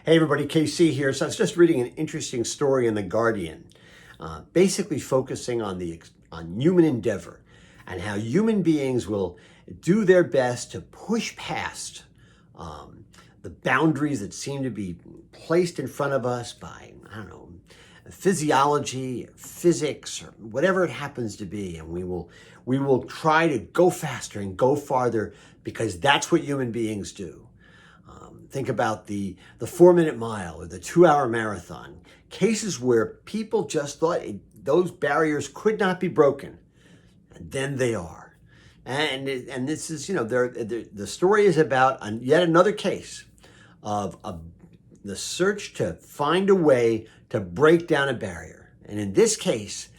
Hey everybody, KC here. So I was just reading an interesting story in The Guardian, basically focusing on human endeavor and how human beings will do their best to push past the boundaries that seem to be placed in front of us by, I don't know, physiology, or physics, or whatever it happens to be, and we will try to go faster and go farther because that's what human beings do. Think about the 4-minute mile or the 2-hour marathon, cases where people just thought those barriers could not be broken, and then they are. And this is, the story is about yet another case of the search to find a way to break down a barrier. And in this case,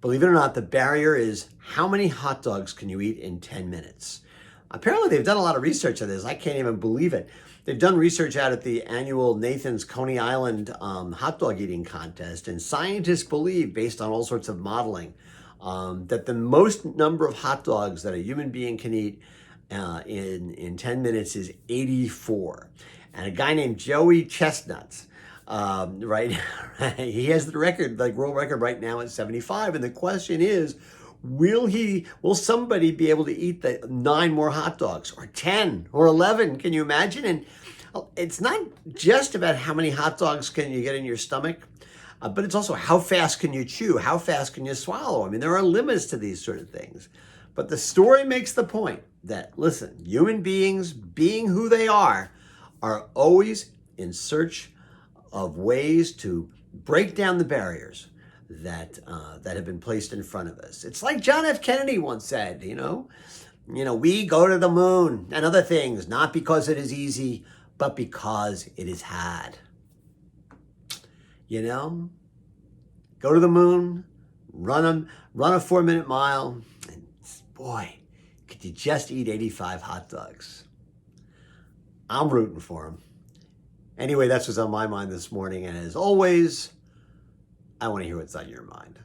believe it or not, the barrier is how many hot dogs can you eat in 10 minutes? Apparently, they've done a lot of research on this. I can't even believe it. They've done research out at the annual Nathan's Coney Island hot dog eating contest, and scientists believe, based on all sorts of modeling, that the most number of hot dogs that a human being can eat in 10 minutes is 84. And a guy named Joey Chestnuts, right, he has the record, like world record right now at 75. And the question is, will somebody be able to eat the 9 more hot dogs, or 10 or 11? Can you imagine? And it's not just about how many hot dogs can you get in your stomach, but it's also how fast can you chew? How fast can you swallow? I mean, there are limits to these sort of things. But the story makes the point that, listen, human beings, being who they are always in search of ways to break down the barriers that have been placed in front of us. It's like John F. Kennedy once said, we go to the moon and other things, not because it is easy, but because it is hard. Go to the moon, run a 4-minute mile, and boy, could you just eat 85 hot dogs. I'm rooting for them. Anyway, that's what's on my mind this morning, and as always, I want to hear what's on your mind.